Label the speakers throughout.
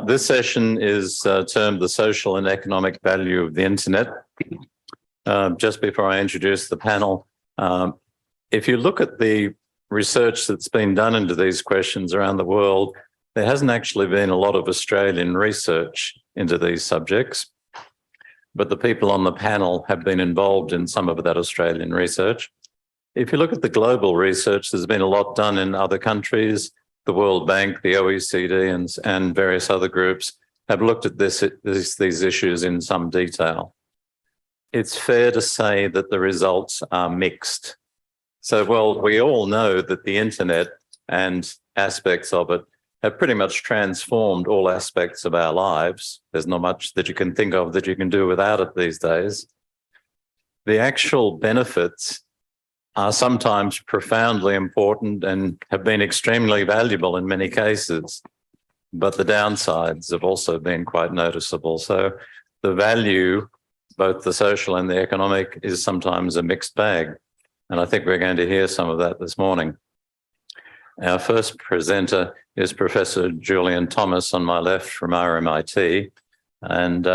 Speaker 1: This session is termed the social and economic value of the internet. Just before I introduce the panel, if you look at the research that's been done into these questions around the world, there hasn't actually been a lot of Australian research into these subjects, but the people on the panel have been involved in some of that Australian research. If you look at the global research, there's been a lot done in other countries. The World Bank, the OECD, and various other groups have looked at these issues in some detail. It's fair to say that the results are mixed. So, well, we all know that the internet and aspects of it have pretty much transformed all aspects of our lives. There's not much that you can think of that you can do without it these days. The actual benefits are sometimes profoundly important and have been extremely valuable in many cases, but the downsides have also been quite noticeable. So the value, both the social and the economic, is sometimes a mixed bag. And I think we're going to hear some of that this morning. Our first presenter is Professor Julian Thomas on my left from RMIT. And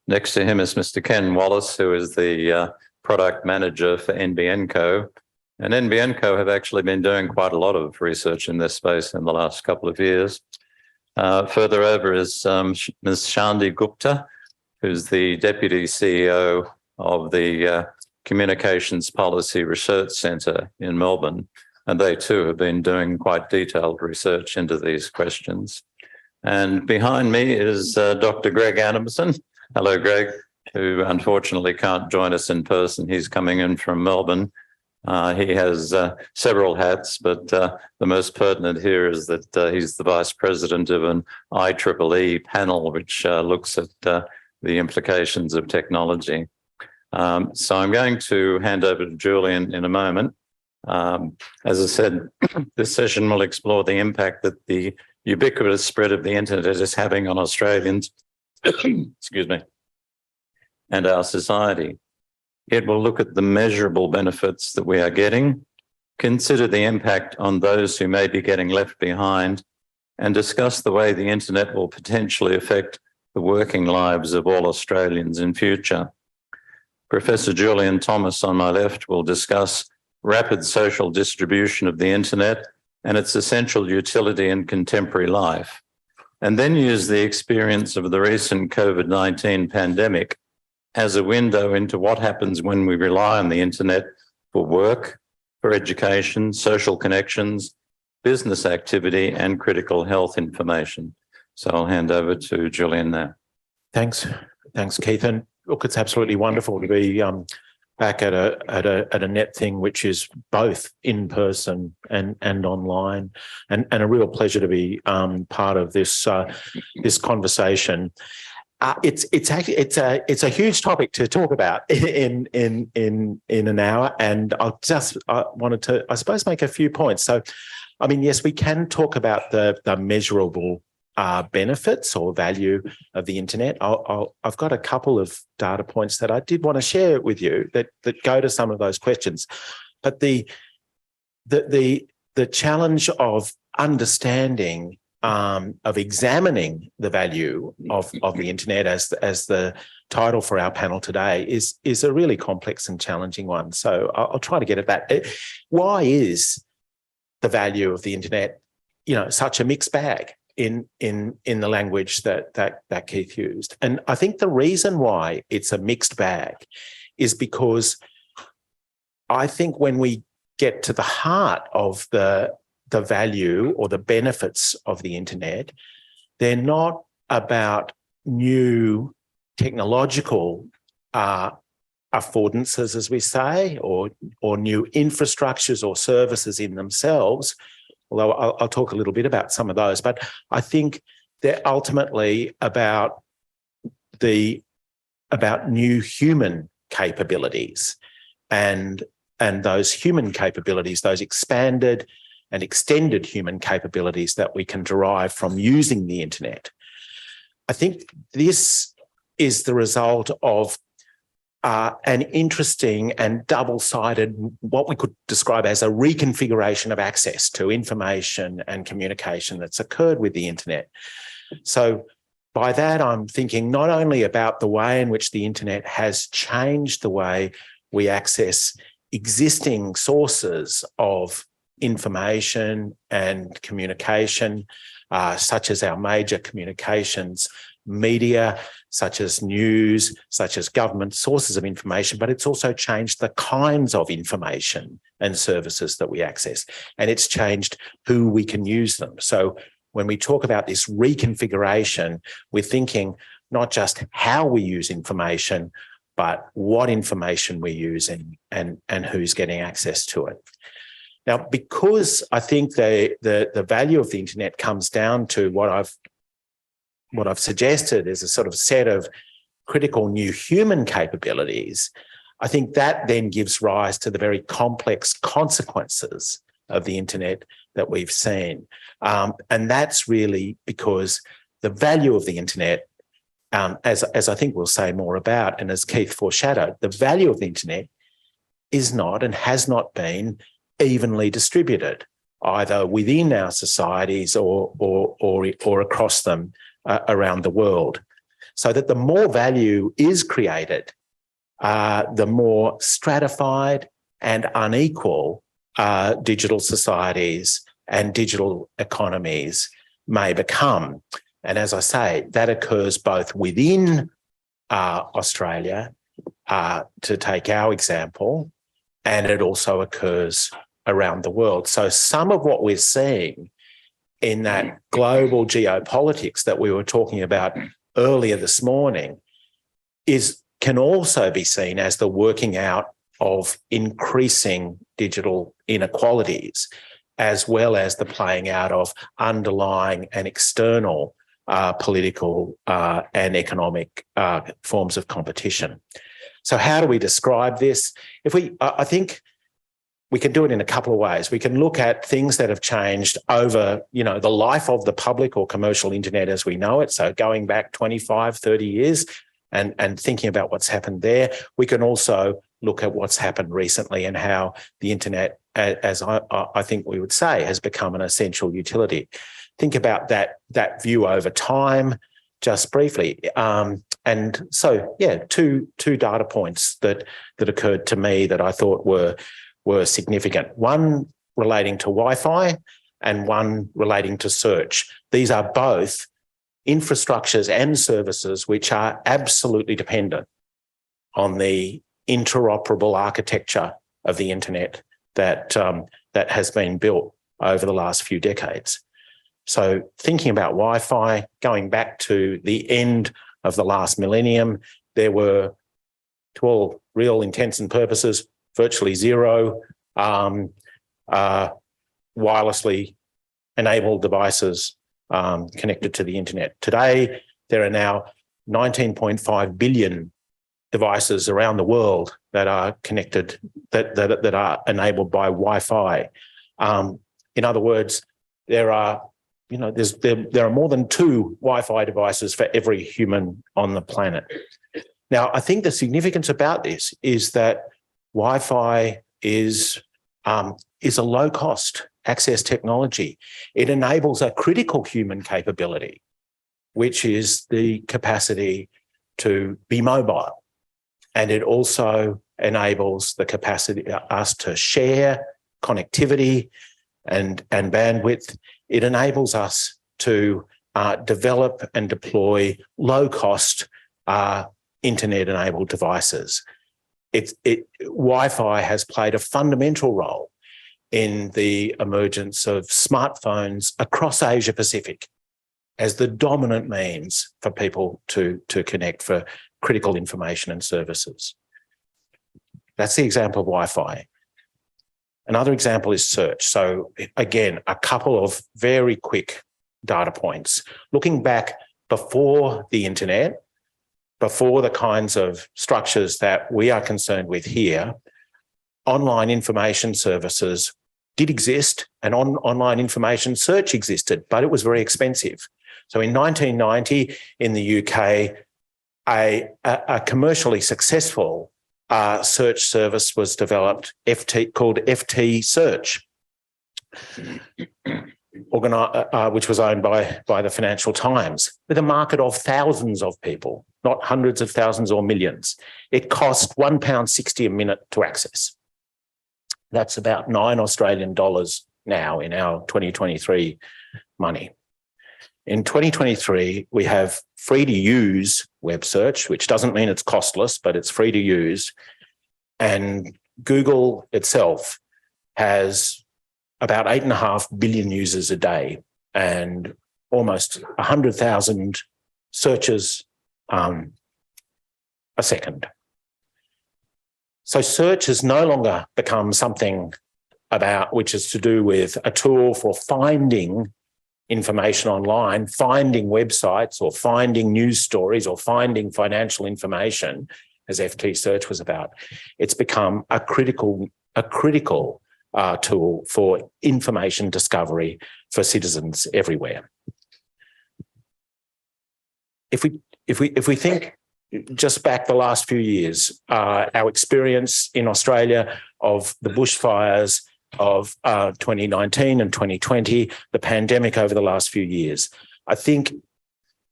Speaker 1: next to him is Mr. Ken Walliss, who is the product manager for NBNCo. And NBNCo have actually been doing quite a lot of research in this space in the last couple of years. Further over is Ms. Chandni Gupta, who's the Deputy CEO of the Communications Policy Research Centre in Melbourne. And they too have been doing quite detailed research into these questions. And behind me is Dr. Greg Adamson. Hello, Greg, who unfortunately can't join us in person. He's coming in from Melbourne. He has several hats, but the most pertinent here is that he's the Vice President of an IEEE panel, which looks at the implications of technology. So I'm going to hand over to Julian in a moment. As I said, this session will explore the impact that the ubiquitous spread of the internet is having on Australians, excuse me, and our society. It will look at the measurable benefits that we are getting, consider the impact on those who may be getting left behind, and discuss the way the internet will potentially affect the working lives of all Australians in future. Professor Julian Thomas on my left will discuss rapid social distribution of the internet and its essential utility in contemporary life, and then use the experience of the recent COVID-19 pandemic as a window into what happens when we rely on the internet for work, for education, social connections, business activity, and critical health information. So I'll hand over to Julian now.
Speaker 2: Thanks, Keith. And look, it's absolutely wonderful to be back at a net thing, which is both in person and online, and a real pleasure to be part of this this conversation. It's a huge topic to talk about in an hour, and I wanted to, I suppose, make a few points. So, I mean, yes, we can talk about the measurable benefits or value of the internet. I've got a couple of data points that I did want to share with you that go to some of those questions. But the challenge of understanding, of examining the value of the internet, as the title for our panel today is a really complex and challenging one. So I'll try to get at that. Why is the value of the internet, such a mixed bag in the language that Keith used? And I think the reason why it's a mixed bag is because I think when we get to the heart of the value or the benefits of the internet, they're not about new technological affordances, as we say, or new infrastructures or services in themselves, although I'll talk a little bit about some of those. But I think they're ultimately about new human capabilities and those human capabilities, those expanded and extended human capabilities that we can derive from using the internet. I think this is the result of an interesting and double-sided, what we could describe as a reconfiguration of access to information and communication that's occurred with the internet. So by that, I'm thinking not only about the way in which the internet has changed the way we access existing sources of information and communication, such as our major communications media, such as news, such as government sources of information, but it's also changed the kinds of information and services that we access, and it's changed who we can use them. So when we talk about this reconfiguration, we're thinking not just how we use information, but what information we're using and who's getting access to it. Now, because I think the value of the internet comes down to what I've suggested is a sort of set of critical new human capabilities, I think that then gives rise to the very complex consequences of the internet that we've seen. And that's really because the value of the internet, as I think we'll say more about, and as Keith foreshadowed, the value of the internet is not and has not been evenly distributed, either within our societies or across them around the world. So that the more value is created, the more stratified and unequal digital societies and digital economies may become. And as I say, that occurs both within Australia, to take our example, and it also occurs around the world. So some of what we're seeing in that global geopolitics that we were talking about earlier this morning can also be seen as the working out of increasing digital inequalities, as well as the playing out of underlying and external political and economic forms of competition. So how do we describe this? I think we can do it in a couple of ways. We can look at things that have changed over, the life of the public or commercial internet as we know it. So going back 25, 30 years and thinking about what's happened there. We can also look at what's happened recently and how the internet, as I think we would say, has become an essential utility. Think about that view over time, just briefly. And so, yeah, two data points that occurred to me that I thought were significant. One relating to Wi-Fi and one relating to search. These are both infrastructures and services which are absolutely dependent on the interoperable architecture of the internet that has been built over the last few decades. So thinking about Wi-Fi, going back to the end of the last millennium, there were, to all real intents and purposes, virtually zero wirelessly enabled devices connected to the internet. Today, there are now 19.5 billion devices around the world that are connected, that are enabled by Wi-Fi. In other words, there are more than 2 Wi-Fi devices for every human on the planet. Now, I think the significance about this is that Wi-Fi is a low-cost access technology. It enables a critical human capability, which is the capacity to be mobile. And it also enables the capacity us to share connectivity and bandwidth. It enables us to develop and deploy low-cost internet-enabled devices. Wi-Fi has played a fundamental role in the emergence of smartphones across Asia Pacific as the dominant means for people to connect for critical information and services. That's the example of Wi-Fi. Another example is search. So again, a couple of very quick data points. Looking back before the internet, before the kinds of structures that we are concerned with here, online information services did exist and online information search existed, but it was very expensive. So in 1990 in the UK, a commercially successful search service was developed called FT Search. which was owned by the Financial Times, with a market of thousands of people, not hundreds of thousands or millions. It cost £1.60 a minute to access. That's about $9 Australian now in our 2023 money. In 2023, we have free to use web search, which doesn't mean it's costless, but it's free to use. And Google itself has about 8.5 billion users a day and almost 100,000 searches a second. So search has no longer become something which is to do with a tool for finding information online, finding websites or finding news stories or finding financial information, as FT Search was about. It's become a critical tool for information discovery for citizens everywhere. If we think just back the last few years, our experience in Australia of the bushfires of 2019 and 2020, the pandemic over the last few years, I think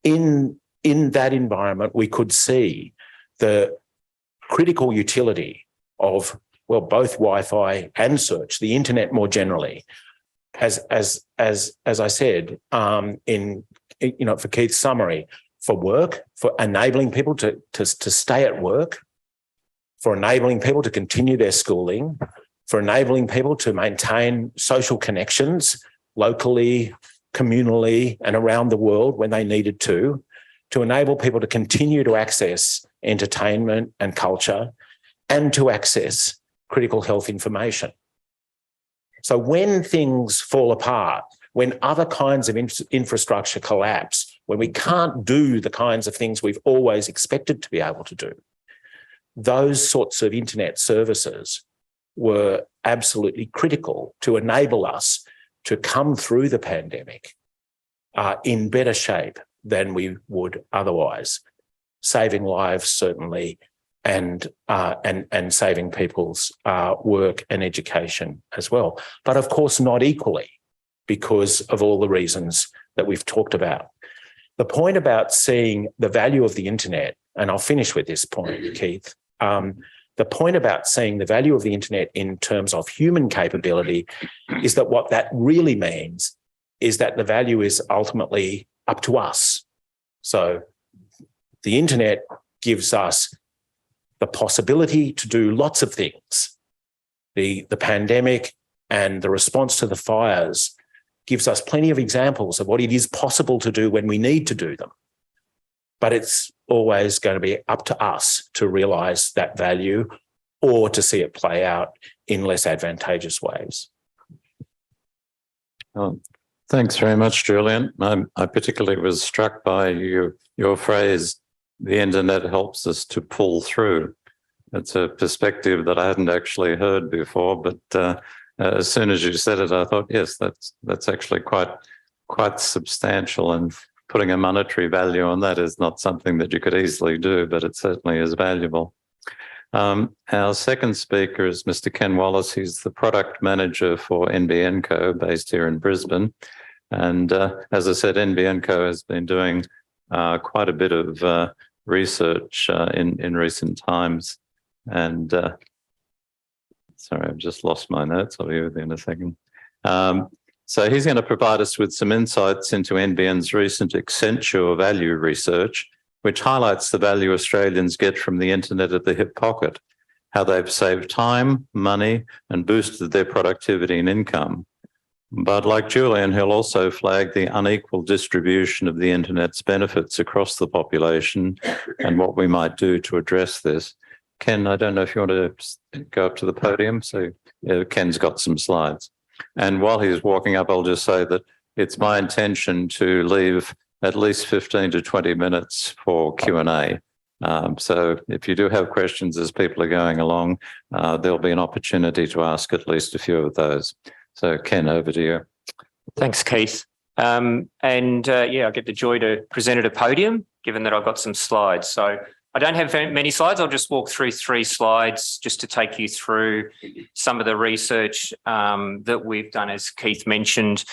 Speaker 2: in that environment we could see the critical utility of, well, both Wi-Fi and search, the internet more generally. As I said, for Keith's summary, for work, for enabling people to stay at work, for enabling people to continue their schooling, for enabling people to maintain social connections locally, communally, and around the world when they needed to enable people to continue to access entertainment and culture and to access critical health information. So when things fall apart, when other kinds of infrastructure collapse, when we can't do the kinds of things we've always expected to be able to do, those sorts of internet services were absolutely critical to enable us to come through the pandemic in better shape than we would otherwise, saving lives certainly, and saving people's work and education as well. But of course not equally, because of all the reasons that we've talked about. The point about seeing the value of the internet, and I'll finish with this point, Keith, the point about seeing the value of the internet in terms of human capability is that what that really means is that the value is ultimately up to us. So the internet gives us the possibility to do lots of things. The pandemic and the response to the fires gives us plenty of examples of what it is possible to do when we need to do them. But it's always going to be up to us to realise that value or to see it play out in less advantageous ways.
Speaker 1: Well, thanks very much, Julian. I particularly was struck by your phrase, the internet helps us to pull through. It's a perspective that I hadn't actually heard before, but as soon as you said it, I thought, yes, that's actually quite substantial, and putting a monetary value on that is not something that you could easily do, but it certainly is valuable. Our second speaker is Mr. Ken Walliss. He's the product manager for NBNCo, based here in Brisbane. And as I said, NBNCo has been doing quite a bit of research in recent times. And sorry, I've just lost my notes. I'll be with you in a second. So he's going to provide us with some insights into NBN's recent Accenture value research, which highlights the value Australians get from the internet at the hip pocket, how they've saved time, money, and boosted their productivity and income. But like Julian, he'll also flag the unequal distribution of the internet's benefits across the population and what we might do to address this. Ken, I don't know if you want to go up to the podium. So Ken's got some slides. And while he's walking up, I'll just say that it's my intention to leave at least 15 to 20 minutes for Q&A. So if you do have questions as people are going along, there'll be an opportunity to ask at least a few of those. So Ken, over to you.
Speaker 3: Thanks, Keith. I get the joy to present at a podium, given that I've got some slides. So I don't have many slides. I'll just walk through 3 slides just to take you through some of the research that we've done, as Keith mentioned.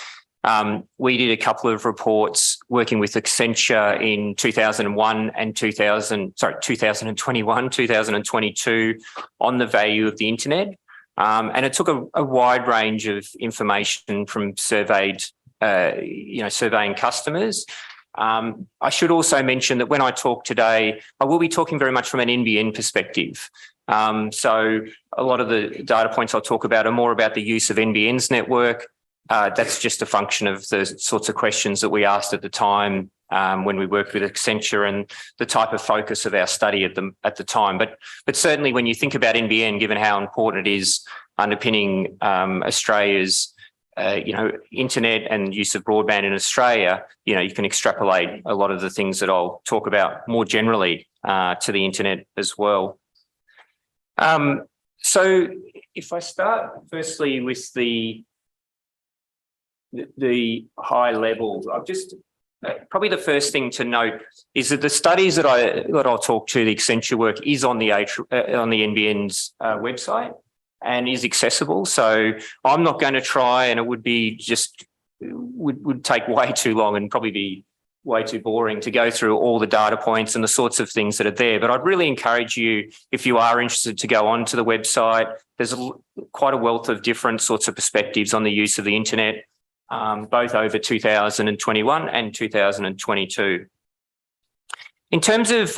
Speaker 3: We did a couple of reports working with Accenture in 2021, 2022 on the value of the internet. And it took a wide range of information from surveying customers. I should also mention that when I talk today, I will be talking very much from an NBN perspective. So a lot of the data points I'll talk about are more about the use of NBN's network. That's just a function of the sorts of questions that we asked at the time when we worked with Accenture and the type of focus of our study at the time. But certainly when you think about NBN, given how important it is underpinning Australia's internet and use of broadband in Australia, you can extrapolate a lot of the things that I'll talk about more generally to the internet as well. So if I start firstly with the high level, I'll just probably the first thing to note is that the studies that I'll talk to, the Accenture work, is on the NBN's website and is accessible. So I'm not going to try, and it would be would take way too long and probably be way too boring to go through all the data points and the sorts of things that are there. But I'd really encourage you, if you are interested, to go onto the website. There's quite a wealth of different sorts of perspectives on the use of the internet, both over 2021 and 2022. In terms of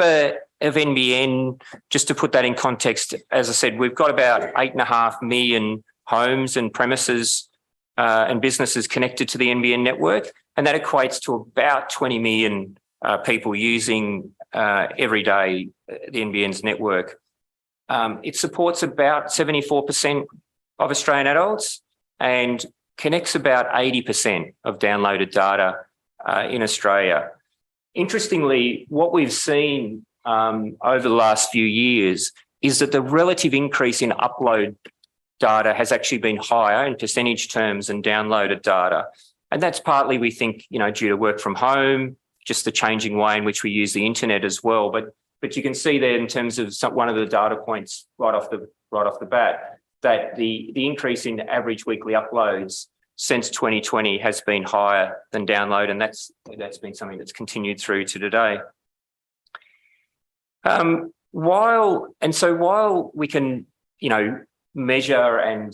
Speaker 3: NBN, just to put that in context, as I said, we've got about 8.5 million homes and premises and businesses connected to the NBN network, and that equates to about 20 million people using every day the NBN's network. It supports about 74% of Australian adults and connects about 80% of downloaded data in Australia. Interestingly, what we've seen over the last few years is that the relative increase in upload data has actually been higher in percentage terms than downloaded data. And that's partly, we think, due to work from home, just the changing way in which we use the internet as well. But you can see there in terms of one of the data points right off the bat, that the increase in average weekly uploads since 2020 has been higher than download, and that's been something that's continued through to today. While we can, measure and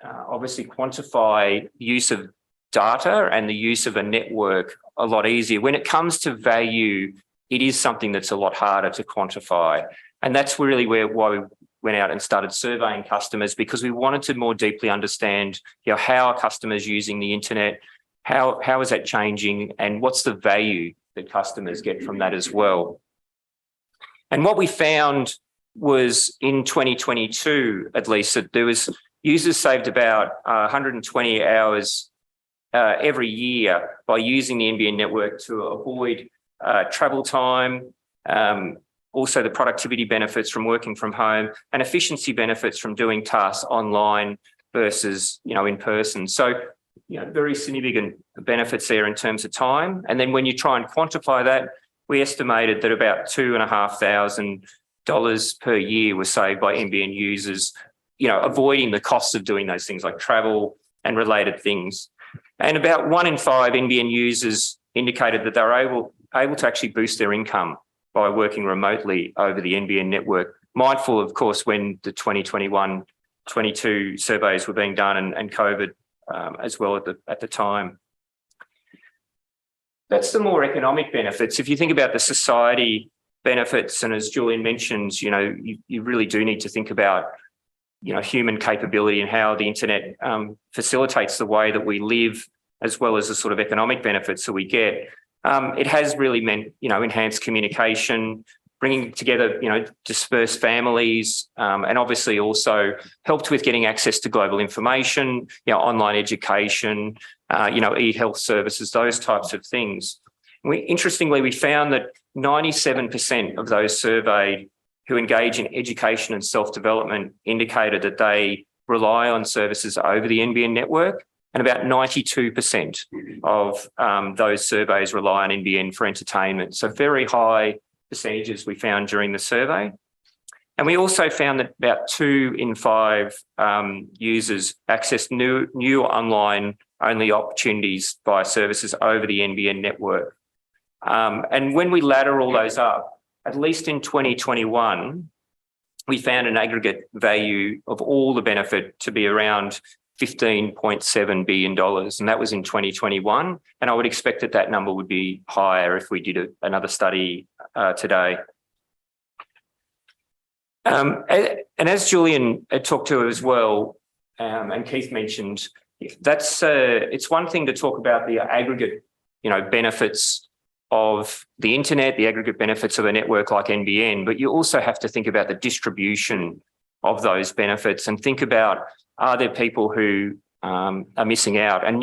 Speaker 3: obviously quantify use of data and the use of a network a lot easier, when it comes to value, it is something that's a lot harder to quantify. And that's really why we went out and started surveying customers, because we wanted to more deeply understand, how are customers using the internet, how is that changing, and what's the value that customers get from that as well. And what we found was in 2022, at least, that there was users saved about 120 hours every year by using the NBN network to avoid travel time, also the productivity benefits from working from home, and efficiency benefits from doing tasks online versus, in person. So, very significant benefits there in terms of time. And then when you try and quantify that, we estimated that about $2,500 per year was saved by NBN users, avoiding the costs of doing those things like travel and related things. And about 1 in 5 NBN users indicated that they were able to actually boost their income by working remotely over the NBN network, mindful, of course, when the 2021-22 surveys were being done and COVID as well at the time. That's the more economic benefits. If you think about the society benefits, and as Julian mentions, you really do need to think about, human capability and how the internet facilitates the way that we live, as well as the sort of economic benefits that we get. It has really meant, enhanced communication, bringing together, dispersed families, and obviously also helped with getting access to global information, online education, e-health services, those types of things. Interestingly, we found that 97% of those surveyed who engage in education and self-development indicated that they rely on services over the NBN network, and about 92% of those surveys rely on NBN for entertainment. So very high percentages we found during the survey. And we also found that about 2 in 5 users accessed new online only opportunities via services over the NBN network. And when we ladder all those up, at least in 2021, we found an aggregate value of all the benefit to be around $15.7 billion, and that was in 2021. And I would expect that that number would be higher if we did another study today. And as Julian had talked to as well, and Keith mentioned, that's it's one thing to talk about the aggregate, benefits of the internet, the aggregate benefits of a network like NBN, but you also have to think about the distribution of those benefits and think about, are there people who are missing out? And,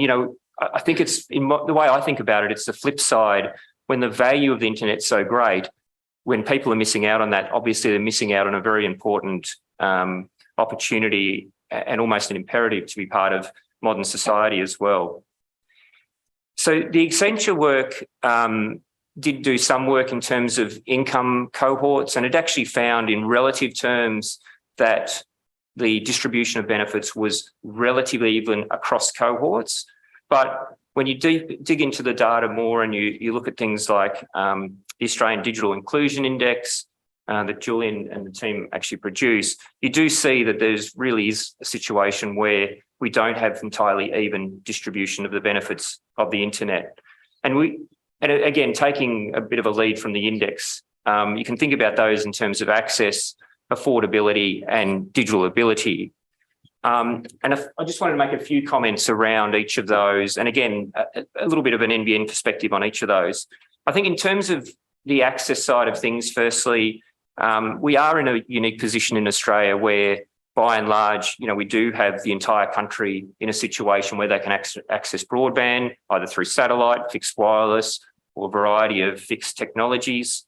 Speaker 3: I think it's, the way I think about it, it's the flip side. When the value of the internet's so great, when people are missing out on that, obviously they're missing out on a very important opportunity and almost an imperative to be part of modern society as well. So the Accenture work did do some work in terms of income cohorts, and it actually found in relative terms that the distribution of benefits was relatively even across cohorts. But when you dig into the data more and you look at things like the Australian Digital Inclusion Index that Julian and the team actually produce, you do see that there's really is a situation where we don't have entirely even distribution of the benefits of the internet. And again, taking a bit of a lead from the index, you can think about those in terms of access, affordability and digital ability. And I just wanted to make a few comments around each of those. And again, a little bit of an NBN perspective on each of those. I think in terms of the access side of things, firstly, we are in a unique position in Australia where, by and large, we do have the entire country in a situation where they can access broadband, either through satellite, fixed wireless, or a variety of fixed technologies.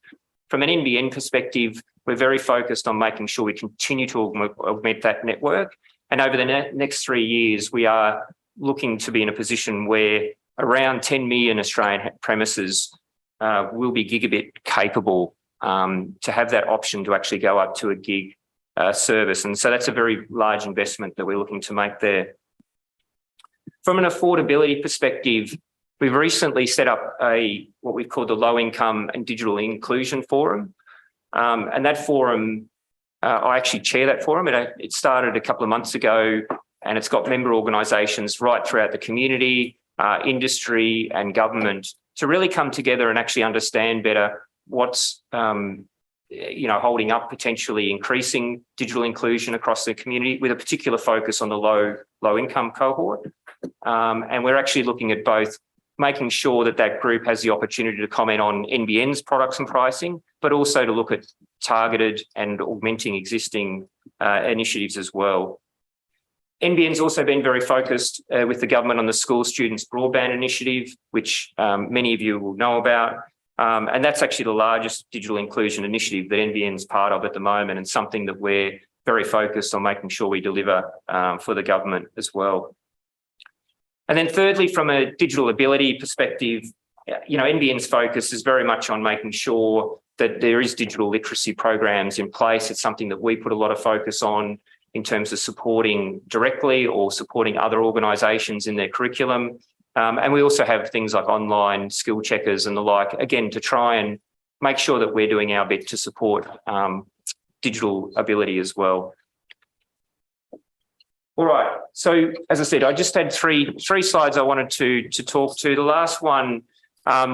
Speaker 3: From an NBN perspective, we're very focused on making sure we continue to augment that network. And over the next 3 years, we are looking to be in a position where around 10 million Australian premises will be gigabit capable to have that option to actually go up to a gig service. And so that's a very large investment that we're looking to make there. From an affordability perspective, we've recently set up what we've called the Low Income and Digital Inclusion Forum. And that forum, I actually chair that forum. It started a couple of months ago, and it's got member organisations right throughout the community, industry and government to really come together and actually understand better what's holding up potentially increasing digital inclusion across the community, with a particular focus on the low income cohort. And we're actually looking at both making sure that that group has the opportunity to comment on NBN's products and pricing, but also to look at targeted and augmenting existing initiatives as well. NBN's also been very focused with the government on the School Students Broadband Initiative, which many of you will know about. And that's actually the largest digital inclusion initiative that NBN's part of at the moment, and something that we're very focused on making sure we deliver for the government as well. And then thirdly, from a digital ability perspective, NBN's focus is very much on making sure that there is digital literacy programs in place. It's something that we put a lot of focus on in terms of supporting directly or supporting other organisations in their curriculum. And we also have things like online skill checkers and the like, again, to try and make sure that we're doing our bit to support digital ability as well. All right. So, as I said, I just had three slides I wanted to talk to. The last one,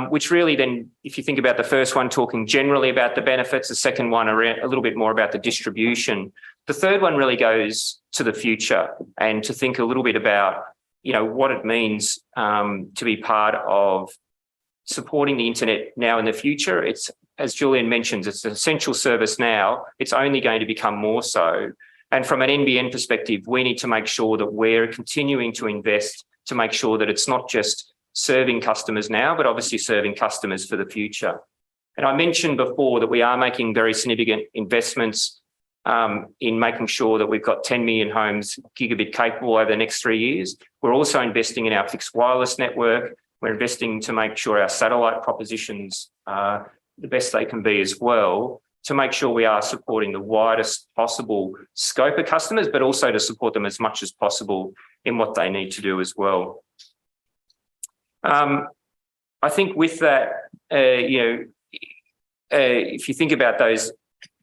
Speaker 3: which really then, if you think about the first one, talking generally about the benefits, the second one around a little bit more about the distribution. The third one really goes to the future and to think a little bit about, what it means to be part of supporting the internet now in the future. It's, as Julian mentions, it's an essential service now. It's only going to become more so. And from an NBN perspective, we need to make sure that we're continuing to invest to make sure that it's not just serving customers now, but obviously serving customers for the future. And I mentioned before that we are making very significant investments in making sure that we've got 10 million homes gigabit capable over the next 3 years. We're also investing in our fixed wireless network. We're investing to make sure our satellite propositions are the best they can be as well, to make sure we are supporting the widest possible scope of customers, but also to support them as much as possible in what they need to do as well. I think with that, if you think about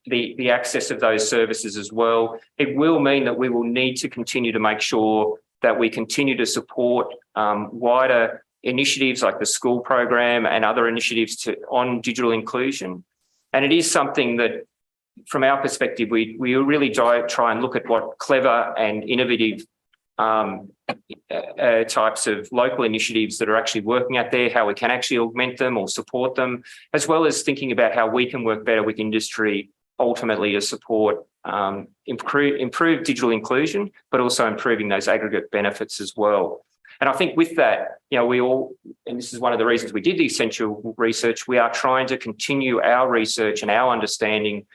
Speaker 3: the access of those services as well, it will mean that we will need to continue to make sure that we continue to support wider initiatives like the school program and other initiatives on digital inclusion. And it is something that, from our perspective, we really try and look at what clever and innovative types of local initiatives that are actually working out there, how we can actually augment them or support them, as well as thinking about how we can work better with industry ultimately to support improve digital inclusion, but also improving those aggregate benefits as well. And I think with that, and this is one of the reasons we did the essential research, we are trying to continue our research and our understanding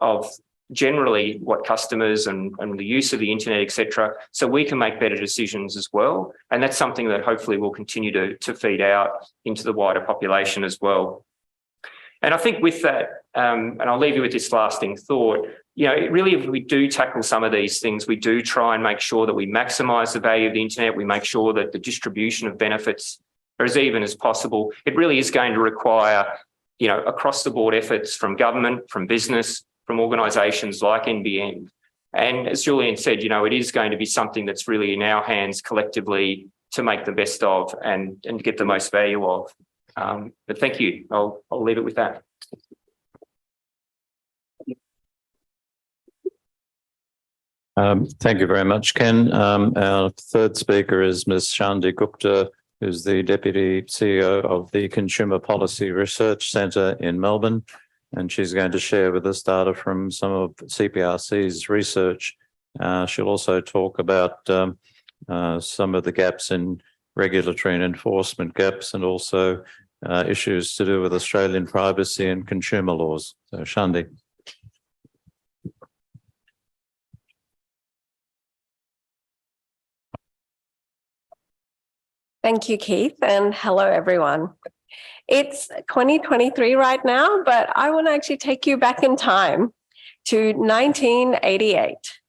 Speaker 3: of generally what customers and the use of the internet, et cetera, so we can make better decisions as well. And that's something that hopefully will continue to feed out into the wider population as well. And I think with that, and I'll leave you with this lasting thought, really, if we do tackle some of these things, we do try and make sure that we maximise the value of the internet, we make sure that the distribution of benefits are as even as possible. It really is going to require, across the board efforts from government, from business, from organisations like NBN. And as Julian said, it is going to be something that's really in our hands collectively to make the best of and get the most value of. But thank you. I'll leave it with that.
Speaker 1: Thank you very much, Ken. Our third speaker is Ms. Chandni Gupta, who's the Deputy CEO of the Consumer Policy Research Centre in Melbourne. And she's going to share with us data from some of CPRC's research. She'll also talk about some of the gaps in regulatory and enforcement gaps, and also issues to do with Australian privacy and consumer laws. So, Chandni.
Speaker 4: Thank you, Keith, and hello, everyone. It's 2023 right now, but I want to actually take you back in time to 1988.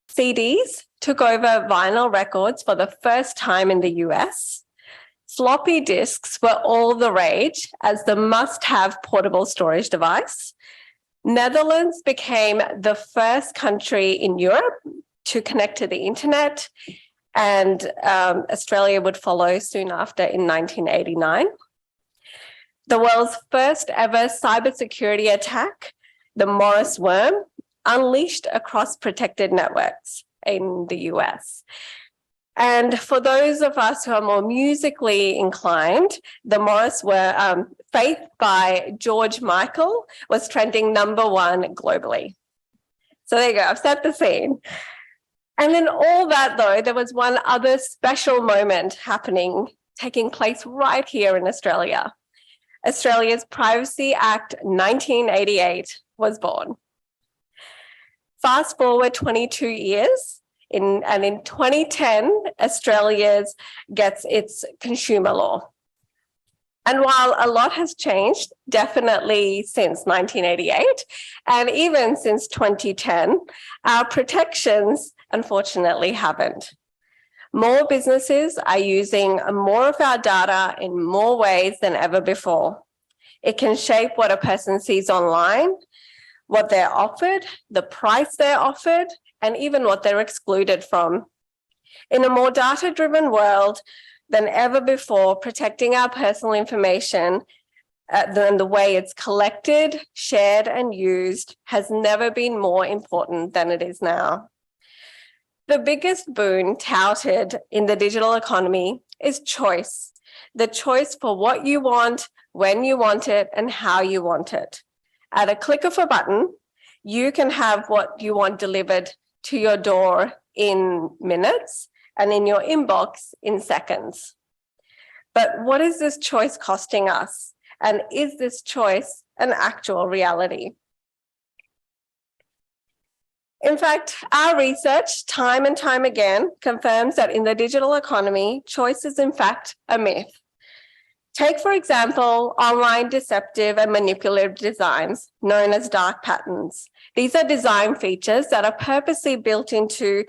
Speaker 4: CDs took over vinyl records for the first time in the US. Floppy disks were all the rage as the must-have portable storage device. Netherlands became the first country in Europe to connect to the internet, and Australia would follow soon after in 1989. The world's first ever cybersecurity attack, the Morris worm, unleashed across protected networks in the US. And for those of us who are more musically inclined, the Morris worm, Faith by George Michael, was trending #1 globally. So there you go, I've set the scene. And in all that, though, there was one other special moment taking place right here in Australia. Australia's Privacy Act 1988 was born. Fast forward 22 years, in 2010, Australia gets its consumer law. And while a lot has changed, definitely since 1988, and even since 2010, our protections unfortunately haven't. More businesses are using more of our data in more ways than ever before. It can shape what a person sees online, what they're offered, the price they're offered, and even what they're excluded from. In a more data-driven world than ever before, protecting our personal information and the way it's collected, shared, and used has never been more important than it is now. The biggest boon touted in the digital economy is choice. The choice for what you want, when you want it, and how you want it. At a click of a button, you can have what you want delivered to your door in minutes and in your inbox in seconds. But what is this choice costing us? And is this choice an actual reality? In fact, our research time and time again confirms that in the digital economy, choice is in fact a myth. Take, for example, online deceptive and manipulative designs known as dark patterns. These are design features that are purposely built into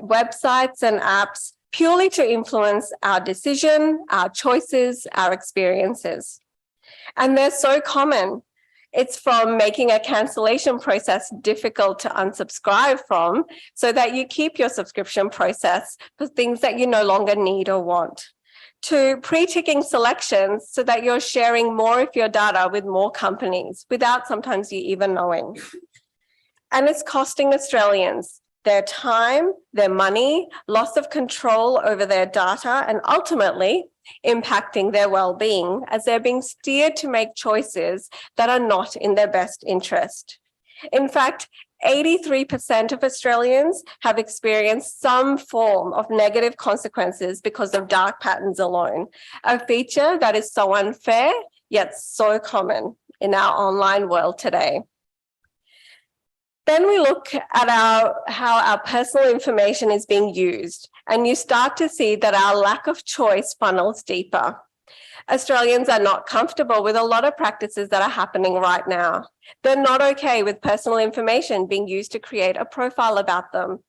Speaker 4: websites and apps purely to influence our decision, our choices, our experiences. And they're so common. It's from making a cancellation process difficult to unsubscribe from so that you keep your subscription process for things that you no longer need or want, to pre-ticking selections so that you're sharing more of your data with more companies without sometimes you even knowing. And it's costing Australians their time, their money, loss of control over their data, and ultimately impacting their well-being as they're being steered to make choices that are not in their best interest. In fact, 83% of Australians have experienced some form of negative consequences because of dark patterns alone, a feature that is so unfair yet so common in our online world today. Then we look at how our personal information is being used, and you start to see that our lack of choice funnels deeper. Australians are not comfortable with a lot of practices that are happening right now. They're not okay with personal information being used to create a profile about them,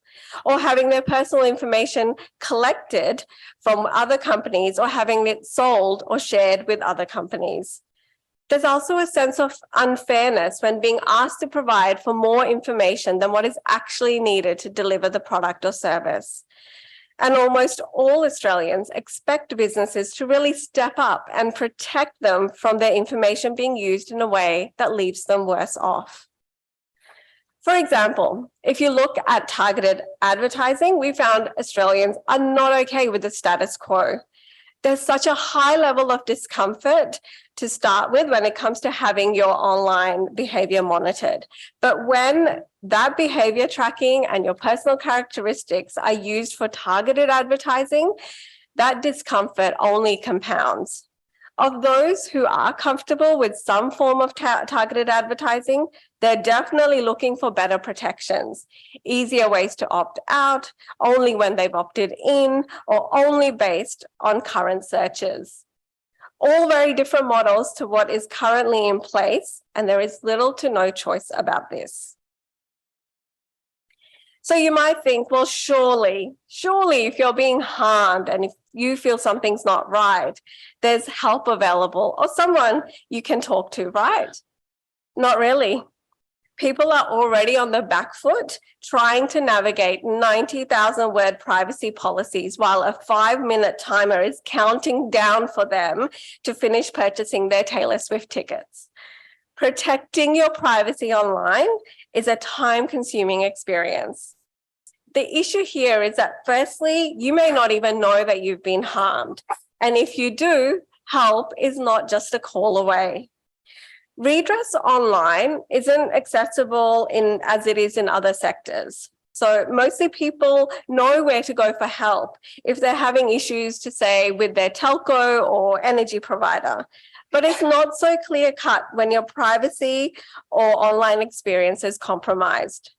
Speaker 4: or having their personal information collected from other companies, or having it sold or shared with other companies. There's also a sense of unfairness when being asked to provide for more information than what is actually needed to deliver the product or service. And almost all Australians expect businesses to really step up and protect them from their information being used in a way that leaves them worse off. For example, if you look at targeted advertising, we found Australians are not okay with the status quo. There's such a high level of discomfort to start with when it comes to having your online behavior monitored. But when that behavior tracking and your personal characteristics are used for targeted advertising, that discomfort only compounds. Of those who are comfortable with some form of targeted advertising, they're definitely looking for better protections, easier ways to opt out, only when they've opted in, or only based on current searches. All very different models to what is currently in place, and there is little to no choice about this. So you might think, well, surely if you're being harmed and if you feel something's not right, there's help available or someone you can talk to, right? Not really. People are already on the back foot trying to navigate 90,000 word privacy policies while a 5-minute timer is counting down for them to finish purchasing their Taylor Swift tickets. Protecting your privacy online is a time-consuming experience. The issue here is that firstly, you may not even know that you've been harmed. And if you do, help is not just a call away. Redress online isn't accessible as it is in other sectors. So mostly people know where to go for help if they're having issues, to say, with their telco or energy provider. But it's not so clear-cut when your privacy or online experience is compromised.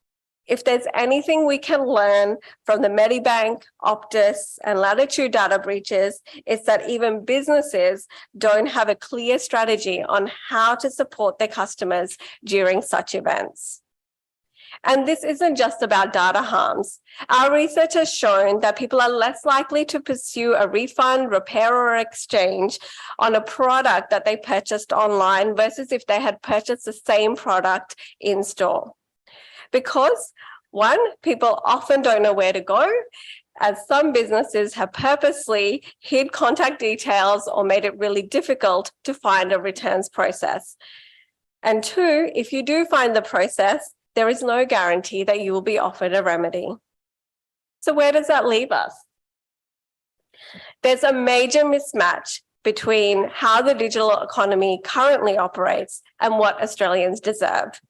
Speaker 4: If there's anything we can learn from the Medibank, Optus, and Latitude data breaches, it's that even businesses don't have a clear strategy on how to support their customers during such events. And this isn't just about data harms. Our research has shown that people are less likely to pursue a refund, repair, or exchange on a product that they purchased online versus if they had purchased the same product in store. Because, one, people often don't know where to go, as some businesses have purposely hid contact details or made it really difficult to find a returns process. And two, if you do find the process, there is no guarantee that you will be offered a remedy. So where does that leave us? There's a major mismatch between how the digital economy currently operates and what Australians deserve.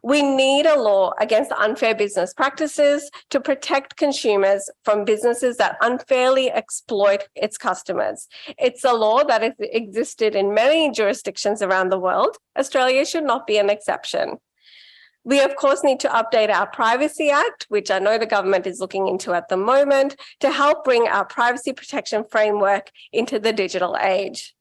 Speaker 4: We need a law against unfair business practices to protect consumers from businesses that unfairly exploit its customers. It's a law that has existed in many jurisdictions around the world. Australia should not be an exception. We, of course, need to update our Privacy Act, which I know the government is looking into at the moment, to help bring our privacy protection framework into the digital age.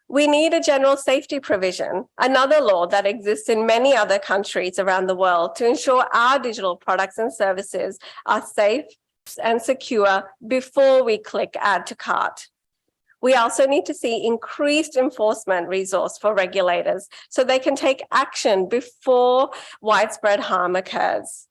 Speaker 4: We need a general safety provision, another law that exists in many other countries around the world, to ensure our digital products and services are safe, and secure before we click add to cart. We also need to see increased enforcement resource for regulators so they can take action before widespread harm occurs.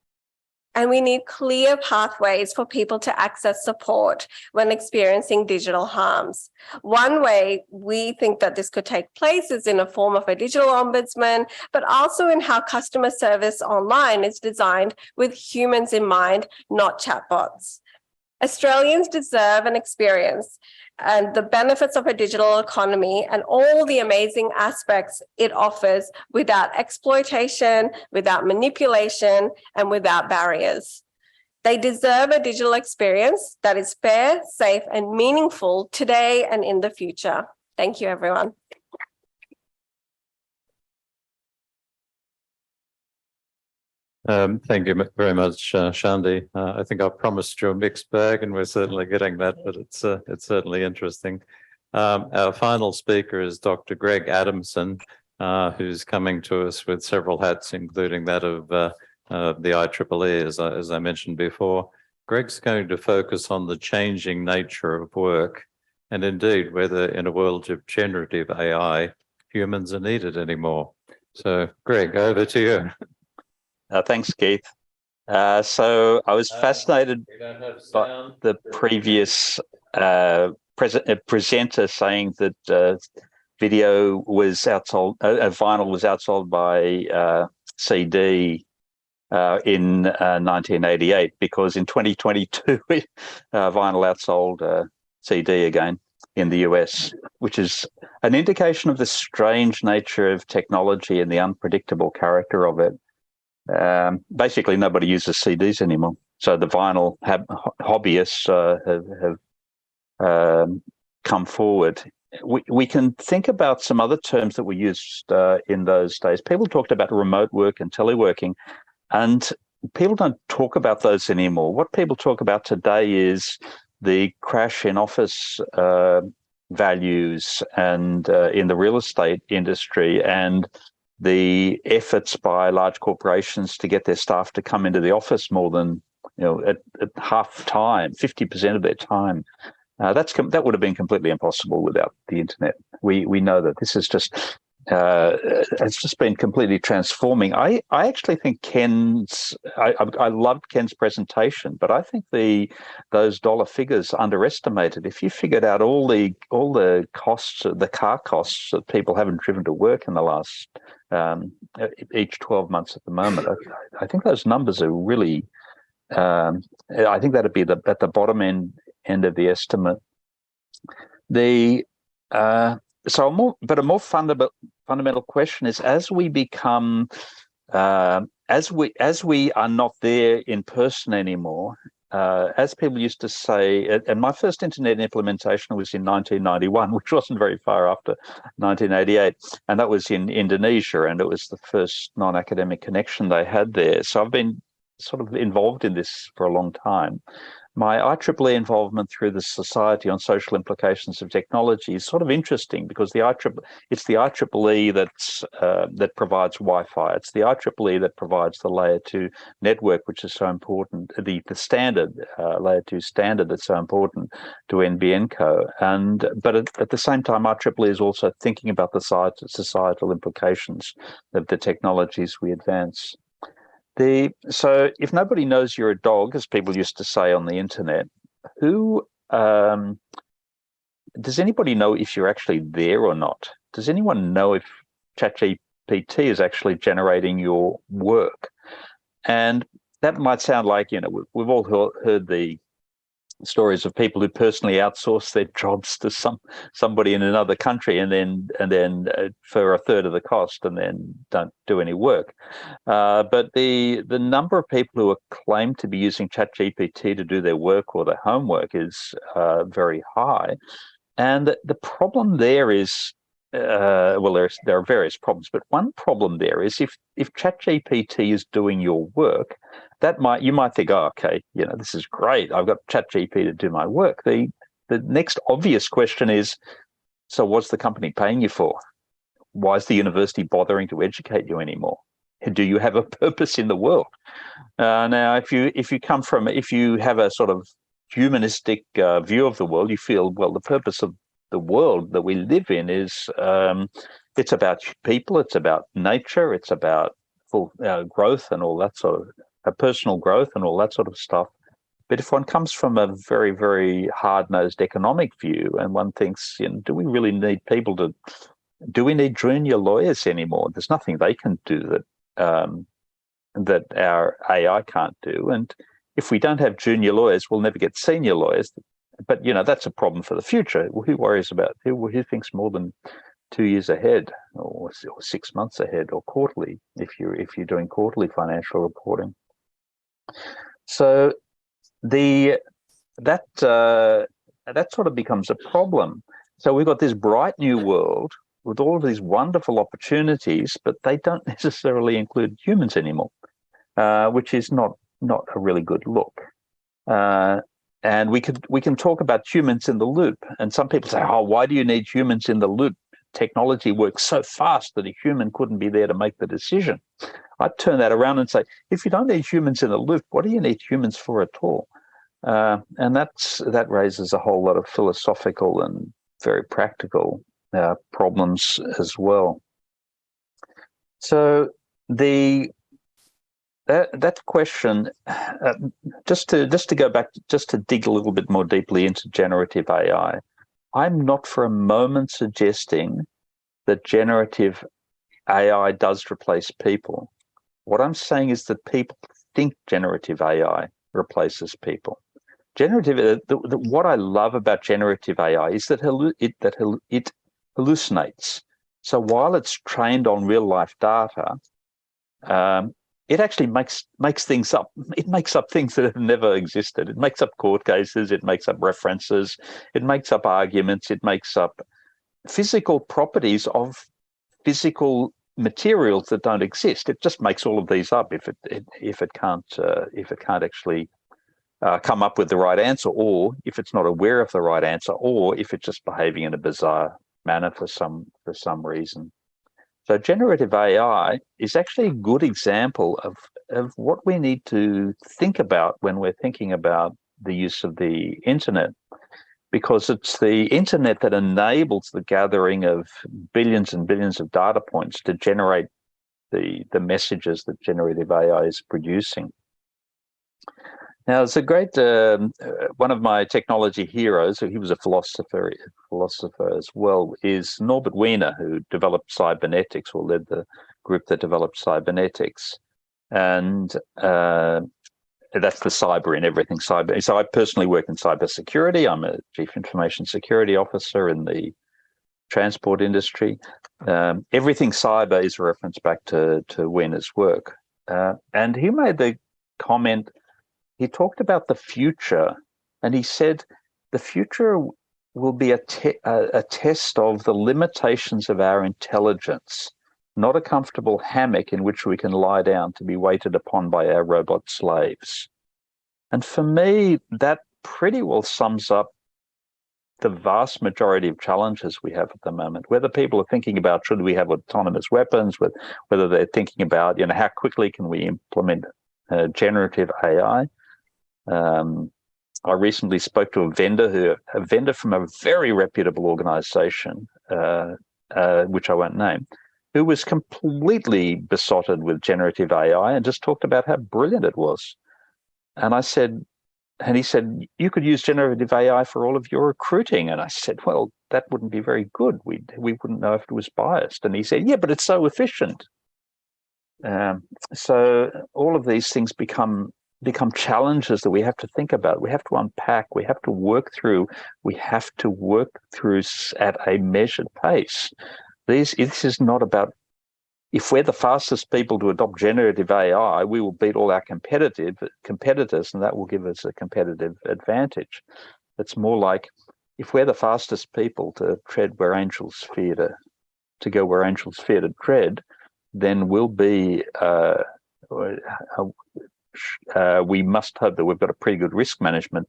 Speaker 4: And we need clear pathways for people to access support when experiencing digital harms. One way we think that this could take place is in a form of a digital ombudsman, but also in how customer service online is designed with humans in mind, not chatbots. Australians deserve an experience and the benefits of a digital economy and all the amazing aspects it offers without exploitation, without manipulation, and without barriers. They deserve a digital experience that is fair, safe, and meaningful today and in the future. Thank you, everyone.
Speaker 1: Thank you very much, Chandni. I think I promised you a mixed bag, and we're certainly getting that, but it's certainly interesting. Our final speaker is Dr. Greg Adamson, who's coming to us with several hats, including that of the IEEE, as I mentioned before. Greg's going to focus on the changing nature of work, and indeed whether in a world of generative AI, humans are needed anymore. So, Greg, over to you.
Speaker 5: Thanks, Keith. So I was fascinated by the previous presenter saying that video was outsold, vinyl was outsold by CD in 1988, because in 2022 vinyl outsold CD again in the US, which is an indication of the strange nature of technology and the unpredictable character of it. Basically, nobody uses CDs anymore. So the vinyl hobbyists have come forward. We can think about some other terms that were used in those days. People talked about remote work and teleworking, and people don't talk about those anymore. What people talk about today is the crash in office values and in the real estate industry, and the efforts by large corporations to get their staff to come into the office more than, at half time, 50% of their time. That would have been completely impossible without the internet. We know that this is just it's just been completely transforming. I actually think I loved Ken's presentation, but I think those dollar figures underestimated. If you figured out all the costs, the car costs that people haven't driven to work in the last each 12 months at the moment, I think those numbers are really. I think that'd be at the bottom end of the estimate. A more fundamental question is, as we become, as we are not there in person anymore, as people used to say, and my first internet implementation was in 1991, which wasn't very far after 1988, and that was in Indonesia, and it was the first non-academic connection they had there. So I've been sort of involved in this for a long time. My IEEE involvement through the Society on Social Implications of Technology is sort of interesting, because it's the IEEE that provides Wi-Fi. It's the IEEE that provides the layer 2 network, which is so important, the standard layer 2 standard that's so important to NBNCo. But at the same time, IEEE is also thinking about the societal implications of the technologies we advance. So if nobody knows you're a dog, as people used to say on the internet, does anybody know if you're actually there or not? Does anyone know if ChatGPT is actually generating your work? And that might sound like, we've all heard the stories of people who personally outsource their jobs to somebody in another country, and then for a third of the cost, and then don't do any work. But the number of people who are claimed to be using ChatGPT to do their work or their homework is very high. And the problem there is, there are various problems, but one problem there is if ChatGPT is doing your work, you might think, oh, okay, this is great. I've got ChatGPT to do my work. The next obvious question is, so what's the company paying you for? Why is the university bothering to educate you anymore? do you have a purpose in the world? Now, if you have a sort of humanistic view of the world, you feel, well, the purpose of the world that we live in is it's about people, it's about nature, it's about full growth and all that sort of personal growth and all that sort of stuff. But if one comes from a very, very hard-nosed economic view and one thinks, do we really need do we need junior lawyers anymore? There's nothing they can do that our AI can't do. And if we don't have junior lawyers, we'll never get senior lawyers. But, that's a problem for the future. Who worries about, who thinks more than 2 years ahead or 6 months ahead or quarterly if you're doing quarterly financial reporting? So that sort of becomes a problem. So we've got this bright new world with all of these wonderful opportunities, but they don't necessarily include humans anymore, which is not a really good look. And we can talk about humans in the loop. And some people say, oh, why do you need humans in the loop? Technology works so fast that a human couldn't be there to make the decision. I'd turn that around and say, if you don't need humans in the loop, what do you need humans for at all? And that raises a whole lot of philosophical and very practical problems as well. So that question, just to go back, just to dig a little bit more deeply into generative AI, I'm not for a moment suggesting that generative AI does replace people. What I'm saying is that people think generative AI replaces people. What I love about generative AI is that it hallucinates. So while it's trained on real life data, it actually makes things up. It makes up things that have never existed. It makes up court cases. It makes up references. It makes up arguments. It makes up physical properties of physical materials that don't exist. It just makes all of these up if it can't actually come up with the right answer, or if it's not aware of the right answer, or if it's just behaving in a bizarre manner for some reason. So generative AI is actually a good example of what we need to think about when we're thinking about the use of the internet, because it's the internet that enables the gathering of billions and billions of data points to generate the messages that generative AI is producing. Now, it's a great, one of my technology heroes, he was a philosopher as well, is Norbert Wiener, who developed cybernetics, or led the group that developed cybernetics. And that's the cyber in everything cyber. So I personally work in cybersecurity. I'm a chief information security officer in the transport industry. Everything cyber is a reference back to Wiener's work. And he made the comment, he talked about the future, and he said the future will be a test of the limitations of our intelligence, not a comfortable hammock in which we can lie down to be waited upon by our robot slaves. And for me, that pretty well sums up the vast majority of challenges we have at the moment. Whether people are thinking about should we have autonomous weapons, whether they're thinking about how quickly can we implement generative AI. I recently spoke to a vendor from a very reputable organization, which I won't name, who was completely besotted with generative AI and just talked about how brilliant it was. And he said, you could use generative AI for all of your recruiting. And I said, well, that wouldn't be very good. We wouldn't know if it was biased. And he said, yeah, but it's so efficient. So all of these things become challenges that we have to think about. We have to unpack. We have to work through. We have to work through at a measured pace. This is not about, if we're the fastest people to adopt generative AI, we will beat all our competitors, and that will give us a competitive advantage. It's more like, if we're the fastest people to tread where angels fear to go where angels fear to tread, then we'll be. We must hope that we've got a pretty good risk management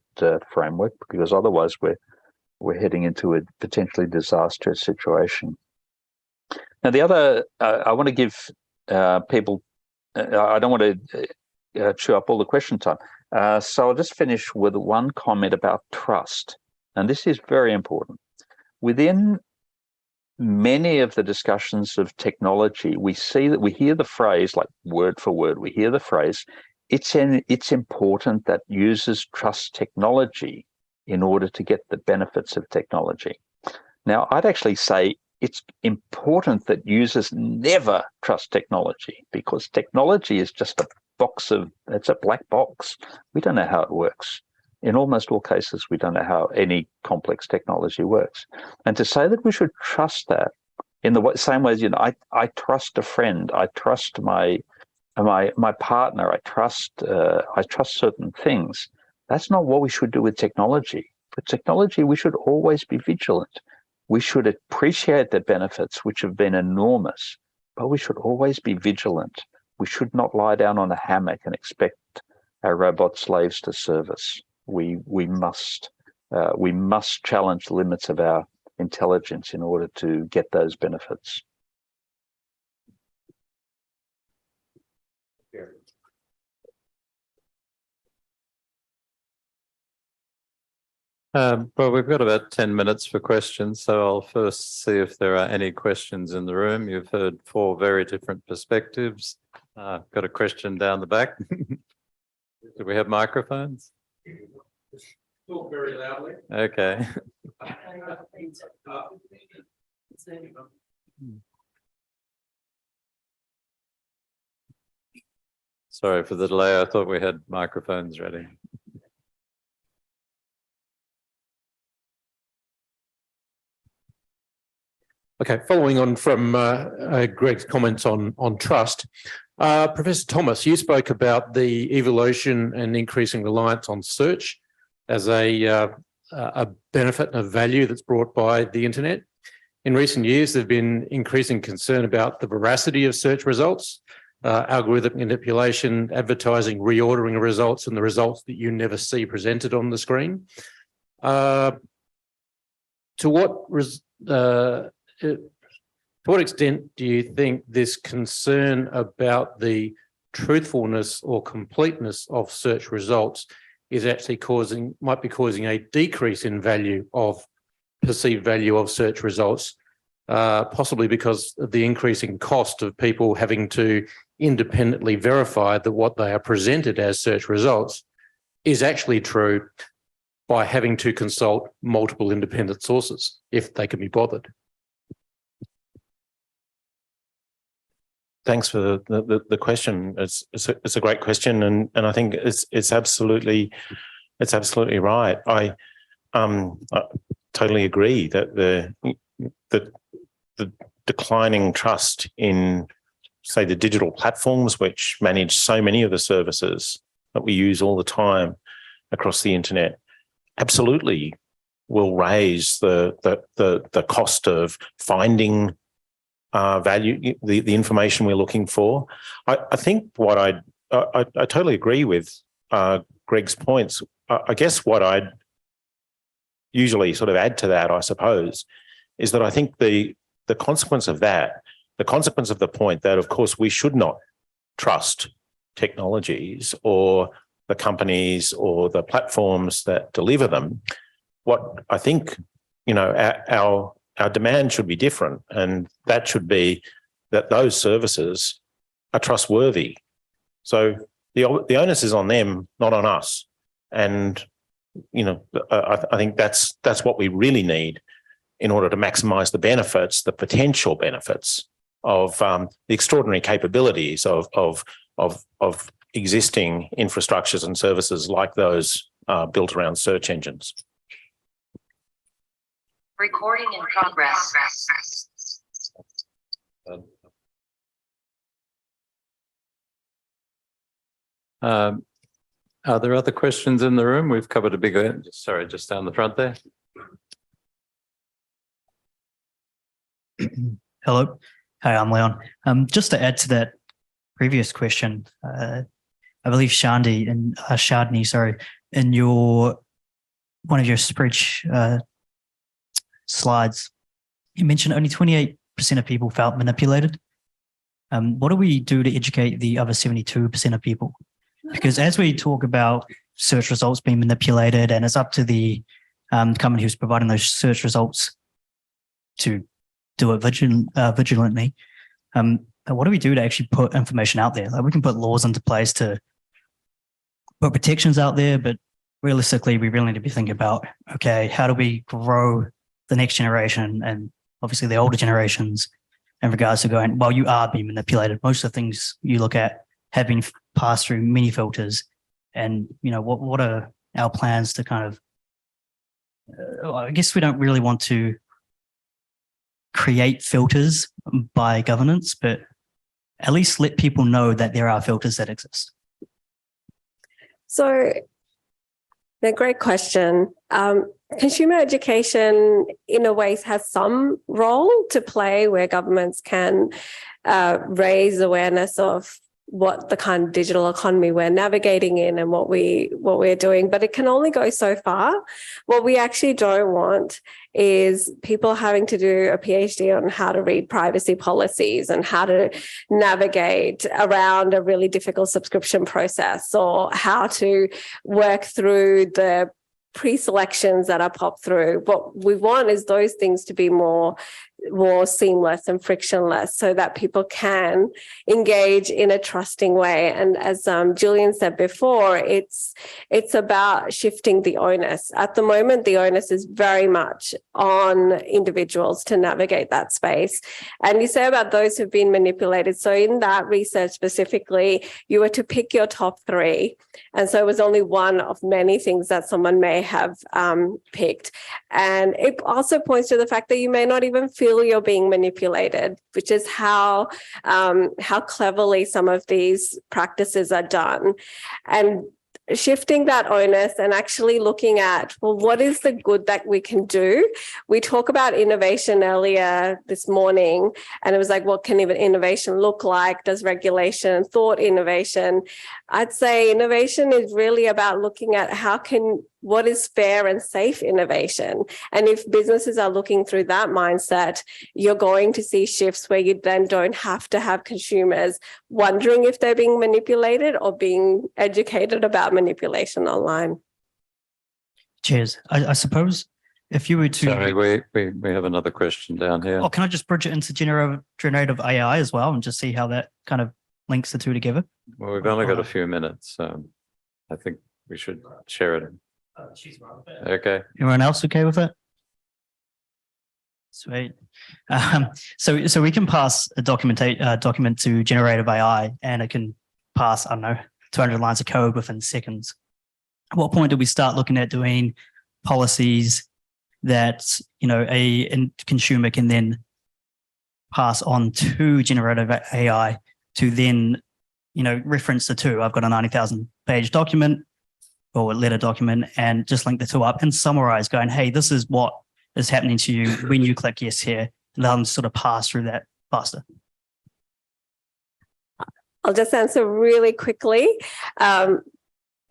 Speaker 5: framework, because otherwise we're heading into a potentially disastrous situation. Now, the other, I want to give people I don't want to chew up all the question time. So I'll just finish with one comment about trust. And this is very important. Within many of the discussions of technology, we hear the phrase, like word for word, we hear the phrase, it's important that users trust technology in order to get the benefits of technology. Now, I'd actually say it's important that users never trust technology, because technology is just it's a black box. We don't know how it works. In almost all cases, we don't know how any complex technology works. And to say that we should trust that in the same way as, I trust a friend, I trust my partner, I trust certain things. That's not what we should do with technology. For technology, we should always be vigilant. We should appreciate the benefits, which have been enormous, but we should always be vigilant. We should not lie down on a hammock and expect our robot slaves to serve us. We must challenge the limits of our intelligence in order to get those benefits.
Speaker 1: Well, we've got about 10 minutes for questions, so I'll first see if there are any questions in the room. You've heard 4 very different perspectives. Got a question down the back. Do we have microphones?
Speaker 6: Talk very loudly.
Speaker 1: Okay. Sorry for the delay. I thought we had microphones ready.
Speaker 6: Okay, following on from Greg's comments on trust, Professor Thomas, you spoke about the evolution and increasing reliance on search as a benefit and a value that's brought by the internet. In recent years, there's been increasing concern about the veracity of search results, algorithmic manipulation, advertising, reordering of results, and the results that you never see presented on the screen. To what extent do you think this concern about the truthfulness or completeness of search results is actually might be causing a decrease in perceived value of search results, possibly because of the increasing cost of people having to independently verify that what they are presented as search results is actually true by having to consult multiple independent sources, if they can be bothered?
Speaker 2: Thanks for the question. It's a great question, and I think it's absolutely right. I totally agree that the declining trust in, say, the digital platforms which manage so many of the services that we use all the time across the internet absolutely will raise the cost of finding value, the information we're looking for. I think what I totally agree with Greg's points. I guess what I'd usually sort of add to that, I suppose, is that I think the consequence of that, the consequence of the point that, of course, we should not trust technologies or the companies or the platforms that deliver them. What I think, our demand should be different, and that should be that those services are trustworthy. So the onus is on them, not on us. And I think that's what we really need in order to maximise the benefits, the potential benefits of the extraordinary capabilities of existing infrastructures and services like those built around search engines.
Speaker 7: Recording in progress.
Speaker 1: Are there other questions in the room? We've covered a big area. Sorry, just down the front there.
Speaker 8: Hello. Hi, I'm Leon. Just to add to that previous question, I believe Chandni, in one of your spreadsheet slides, you mentioned only 28% of people felt manipulated. what do we do to educate the other 72% of people? Because as we talk about search results being manipulated, and it's up to the company who's providing those search results to do it vigilantly, what do we do to actually put information out there? Like, we can put laws into place to put protections out there, but realistically, we really need to be thinking about, okay, how do we grow the next generation and obviously the older generations in regards to going, well, you are being manipulated. Most of the things you look at have been passed through many filters. And, you know, what are our plans to kind of, I guess we don't really want to create filters by governance, but at least let people know that there are filters that exist.
Speaker 4: So, a great question. Consumer education, in a way, has some role to play where governments can raise awareness of what the kind of digital economy we're navigating in and what we're doing, but it can only go so far. What we actually don't want is people having to do a PhD on how to read privacy policies and how to navigate around a really difficult subscription process, or how to work through the pre-selections that are popped through. What we want is those things to be more seamless and frictionless, so that people can engage in a trusting way. And as Julian said before, it's about shifting the onus. At the moment, the onus is very much on individuals to navigate that space. And you say about those who've been manipulated. So in that research specifically, you were to pick your top 3. And so it was only one of many things that someone may have picked. And it also points to the fact that you may not even feel you're being manipulated, which is how cleverly some of these practices are done. And shifting that onus and actually looking at, well, what is the good that we can do? We talk about innovation earlier this morning, and it was like, what can even innovation look like? Does regulation, thought innovation? I'd say innovation is really about looking at what is fair and safe innovation. And if businesses are looking through that mindset, you're going to see shifts where you then don't have to have consumers wondering if they're being manipulated or being educated about manipulation online.
Speaker 8: Cheers. I suppose if you were to...
Speaker 1: Sorry, we have another question down here.
Speaker 8: Oh, can I just bridge it into generative AI as well and just see how that kind of links the two together?
Speaker 1: Well, we've only got a few minutes, so I think we should share it. Okay.
Speaker 8: Everyone else okay with it? Sweet. So we can pass a document to generative AI, and it can pass, I don't know, 200 lines of code within seconds. At what point do we start looking at doing policies that, you know, a consumer can then pass on to generative AI to then, you know, reference the two? I've got a 90,000 page document or a letter document, and just link the two up and summarize, going, hey, this is what is happening to you when you click yes here, and let them sort of pass through that faster.
Speaker 4: I'll just answer really quickly.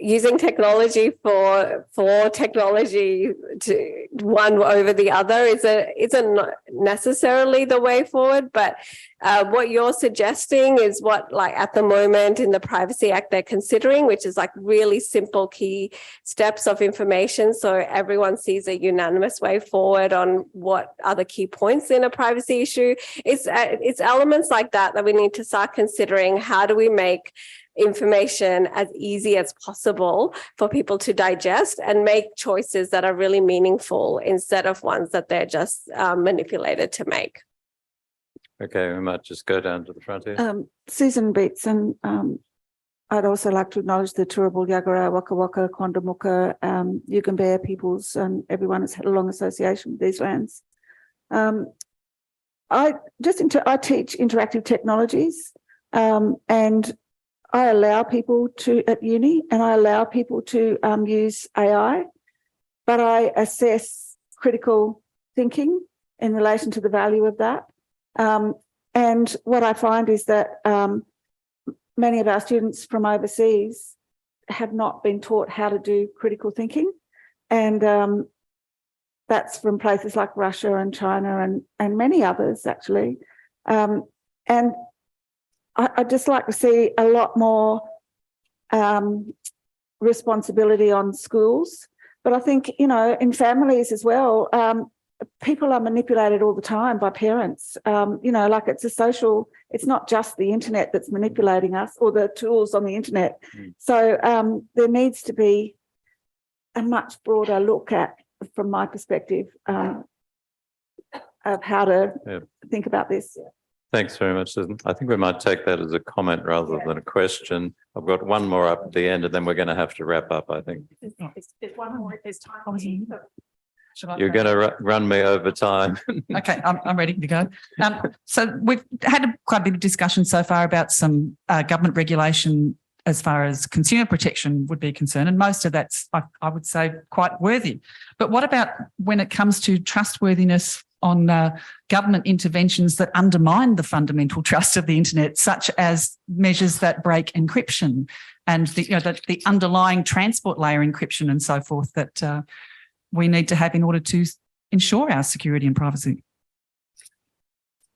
Speaker 4: Using technology for technology to one over the other isn't necessarily the way forward, but what you're suggesting is what, like, at the moment in the Privacy Act they're considering, which is like really simple key steps of information, so everyone sees a unanimous way forward on what are the key points in a privacy issue. It's elements like that we need to start considering. How do we make information as easy as possible for people to digest and make choices that are really meaningful instead of ones that they're just manipulated to make?
Speaker 1: Okay, we might just go down to the front here.
Speaker 9: Susan Beats, and I'd also like to acknowledge the Turrbal, Yagara, Waka Waka, Kondamuka, Yugambeh peoples, and everyone has had a long association with these lands. I teach interactive technologies, and I allow people to, at uni, and I allow people to use AI, but I assess critical thinking in relation to the value of that. And what I find is that many of our students from overseas have not been taught how to do critical thinking. And that's from places like Russia and China and many others, actually. And I'd just like to see a lot more responsibility on schools. But I think, you know, in families as well, people are manipulated all the time by parents. You know, like it's not just the internet that's manipulating us or the tools on the internet. So there needs to be a much broader look at, from my perspective, of how to think about this.
Speaker 1: Thanks very much, Susan. I think we might take that as a comment rather than a question. I've got one more up at the end and then we're going to have to wrap up, I think.
Speaker 10: There's one more if there's time.
Speaker 1: You're going to run me over time.
Speaker 10: Okay, I'm ready to go. So we've had quite a bit of discussion so far about some government regulation as far as consumer protection would be concerned, and most of that's, I would say, quite worthy. But what about when it comes to trustworthiness on government interventions that undermine the fundamental trust of the internet, such as measures that break encryption and the underlying transport layer encryption and so forth that we need to have in order to ensure our security and privacy?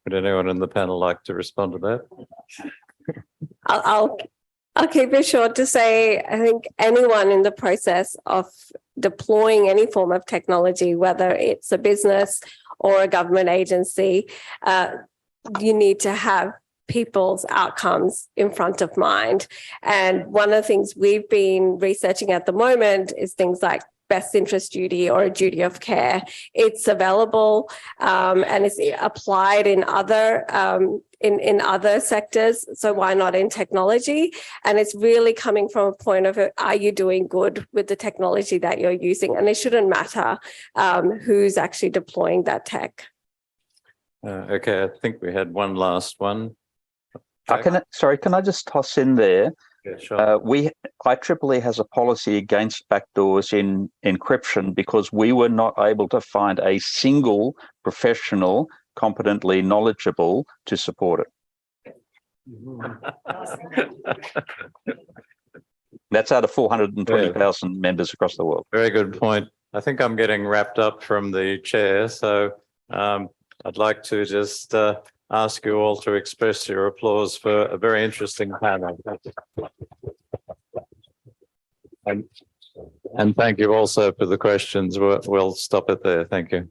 Speaker 1: Would anyone in the panel like to respond to that?
Speaker 4: I'll keep it short to say, I think anyone in the process of deploying any form of technology, whether it's a business or a government agency, you need to have people's outcomes in front of mind. And one of the things we've been researching at the moment is things like best interest duty or a duty of care. It's available and it's applied in other in other sectors. So why not in technology? And it's really coming from a point of, are you doing good with the technology that you're using? And it shouldn't matter who's actually deploying that tech.
Speaker 1: Okay, I think we had one last one.
Speaker 5: Can I just toss in there?
Speaker 1: Yeah, sure.
Speaker 5: IEEE has a policy against backdoors in encryption because we were not able to find a single professional competently knowledgeable to support it. That's out of 420,000 members across the world.
Speaker 1: Very good point. I think I'm getting wrapped up from the chair, so I'd like to just ask you all to express your applause for a very interesting panel. And thank you also for the questions. We'll stop it there. Thank you.